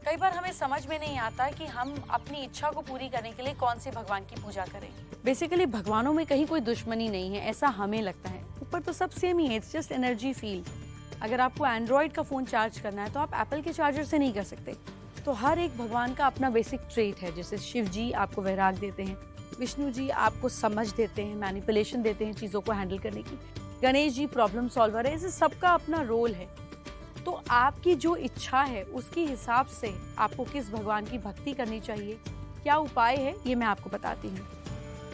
कई बार हमें समझ में नहीं आता कि हम अपनी इच्छा को पूरी करने के लिए कौन से भगवान की पूजा करें। बेसिकली भगवानों में कहीं कोई दुश्मनी नहीं है, ऐसा हमें लगता है। ऊपर तो सब सेम ही है, इट्स जस्ट एनर्जी फील्ड। अगर आपको एंड्रॉयड का फ़ोन चार्ज करना है तो आप एप्पल के चार्जर से नहीं कर सकते। तो हर एक भगवान का अपना बेसिक ट्रेट है। जैसे शिव जी आपको वैराग देते हैं, विष्णु जी आपको समझ देते हैं, मैनिपुलेशन देते हैं चीज़ों को हैंडल करने की, गणेश जी प्रॉब्लम सॉल्वर है। ऐसे सबका अपना रोल है। तो आपकी जो इच्छा है उसके हिसाब से आपको किस भगवान की भक्ति करनी चाहिए, क्या उपाय है, ये मैं आपको बताती हूँ।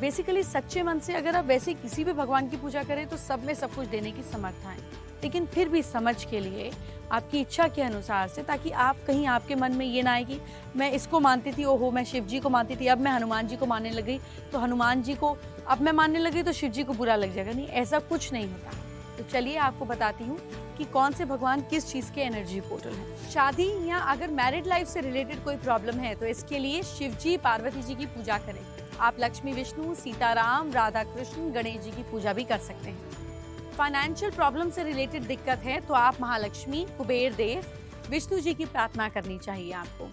बेसिकली सच्चे मन से अगर आप वैसे किसी भी भगवान की पूजा करें तो सब में सब कुछ देने की समर्था है, लेकिन फिर भी समझ के लिए आपकी इच्छा के अनुसार से, ताकि आप कहीं आपके मन में ये ना आए कि मैं इसको मानती थी, ओहो मैं शिव जी को मानती थी, अब मैं हनुमान जी को मानने लग गई, तो हनुमान जी को अब मैं मानने लगी तो शिव जी को बुरा लग जाएगा। नहीं, ऐसा कुछ नहीं होता। तो चलिए आपको बताती हूँ कि कौन से भगवान किस चीज़ के एनर्जी पोर्टल हैं। शादी या अगर मैरिड लाइफ से रिलेटेड कोई प्रॉब्लम है तो इसके लिए शिव जी पार्वती जी की पूजा करें। आप लक्ष्मी विष्णु सीताराम राधा कृष्ण गणेश जी की पूजा भी कर सकते हैं। फाइनेंशियल प्रॉब्लम से रिलेटेड दिक्कत है तो आप महालक्ष्मी कुबेर देव विष्णु जी की प्रार्थना करनी चाहिए। आपको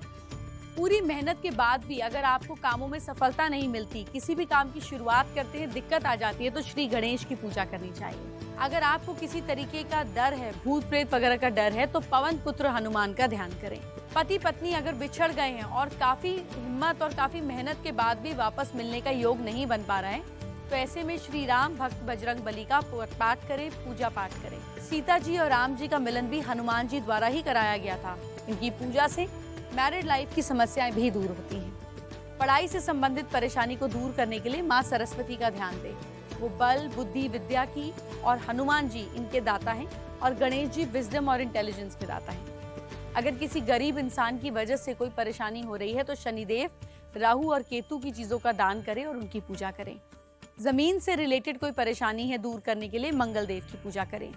पूरी मेहनत के बाद भी अगर आपको कामों में सफलता नहीं मिलती, किसी भी काम की शुरुआत करते हैं दिक्कत आ जाती है, तो श्री गणेश की पूजा करनी चाहिए। अगर आपको किसी तरीके का डर है, भूत प्रेत वगैरह का डर है, तो पवन पुत्र हनुमान का ध्यान करें। पति पत्नी अगर बिछड़ गए हैं और काफी हिम्मत और काफी मेहनत के बाद भी वापस मिलने का योग नहीं बन पा रहा है, तो ऐसे में श्री राम भक्त बजरंग बली का पाठ करें, पूजा पाठ करें। सीता जी और राम जी का मिलन भी हनुमान जी द्वारा ही कराया गया था। इनकी पूजा से मैरिड लाइफ की समस्याएं भी दूर होती हैं। पढ़ाई से संबंधित परेशानी को दूर करने के लिए माँ सरस्वती का ध्यान दें। वो बल बुद्धि विद्या की, और हनुमान जी इनके दाता हैं, और गणेश जी विजडम और इंटेलिजेंस के दाता हैं। अगर किसी गरीब इंसान की वजह से कोई परेशानी हो रही है तो शनिदेव, राहु और केतु की चीजों का दान करें और उनकी पूजा करें। जमीन से रिलेटेड कोई परेशानी है दूर करने के लिए मंगल देव की पूजा करें।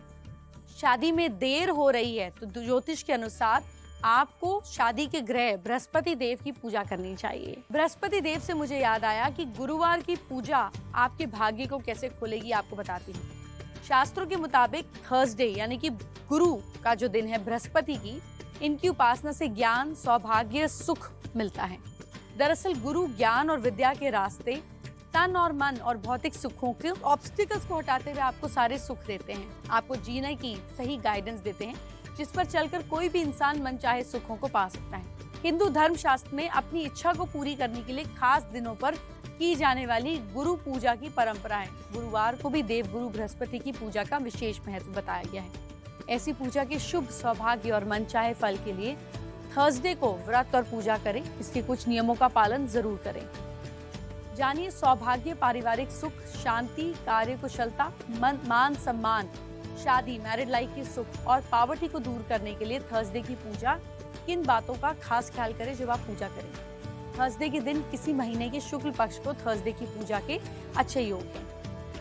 शादी में देर हो रही है तो ज्योतिष के अनुसार आपको शादी के ग्रह बृहस्पति देव की पूजा करनी चाहिए। बृहस्पति देव से मुझे याद आया कि गुरुवार की पूजा आपके भाग्य को कैसे खोलेगी, आपको बताती हूँ। शास्त्रों के मुताबिक थर्सडे यानी कि गुरु का जो दिन है बृहस्पति की, इनकी उपासना से ज्ञान सौभाग्य सुख मिलता है। दरअसल गुरु ज्ञान और विद्या के रास्ते, तन और मन और भौतिक सुखों के ऑब्स्टिकल्स को हटाते हुए आपको सारे सुख देते हैं, आपको जीने की सही गाइडेंस देते हैं, जिस पर चलकर कोई भी इंसान मन चाहे सुखों को पा सकता है। हिंदू धर्म शास्त्र में अपनी इच्छा को पूरी करने के लिए खास दिनों पर की जाने वाली गुरु पूजा की परंपरा है। गुरुवार को भी देवगुरु बृहस्पति की पूजा का विशेष महत्व बताया गया है। ऐसी पूजा के शुभ सौभाग्य और मन चाहे फल के लिए थर्सडे को व्रत और पूजा करें। इसके कुछ नियमों का पालन जरूर करें। जानिए सौभाग्य, पारिवारिक सुख, शांति, कार्य कुशलता, मान सम्मान, शादी, मैरिड लाइफ की सुख और पावर्टी को दूर करने के लिए थर्सडे की पूजा किन बातों का खास ख्याल करें जब आप पूजा करें। थर्सडे के दिन किसी महीने के शुक्ल पक्ष को थर्सडे की पूजा के अच्छे योग हैं।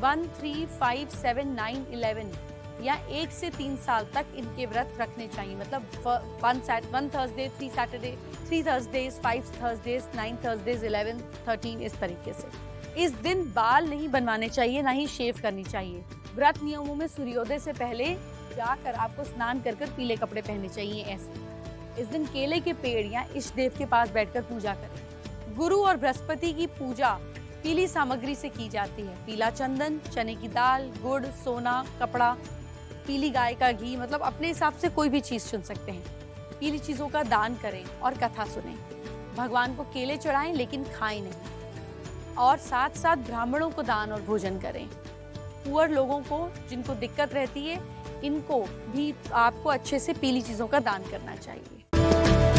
1, 3, 5, 7, 9, 11 या 1 से 3 साल तक इनके व्रत रखने चाहिए। मतलब 1 Thursday, 3 Saturday, 3 Thursdays, 5 Thursdays, 9 Thursdays, 11, 13, इस तरीके से। इस दिन बाल नहीं बनवाने चाहिए, ना ही शेव करनी चाहिए। व्रत नियमों में सूर्योदय से पहले जाकर आपको स्नान कर पीले कपड़े पहनने चाहिए। ऐसे इस दिन केले के पेड़ या इष्ट देव के पास बैठकर पूजा करें। गुरु और बृहस्पति की पूजा पीली सामग्री से की जाती है। पीला चंदन, चने की दाल, गुड़, सोना, कपड़ा, पीली गाय का घी, मतलब अपने हिसाब से कोई भी चीज चुन सकते हैं। पीली चीजों का दान करें और कथा सुनें। भगवान को केले चढ़ाएं लेकिन खाएं नहीं, और साथ साथ ब्राह्मणों को दान और भोजन करें। पुअर लोगों को, जिनको दिक्कत रहती है, इनको भी आपको अच्छे से पीली चीजों का दान करना चाहिए।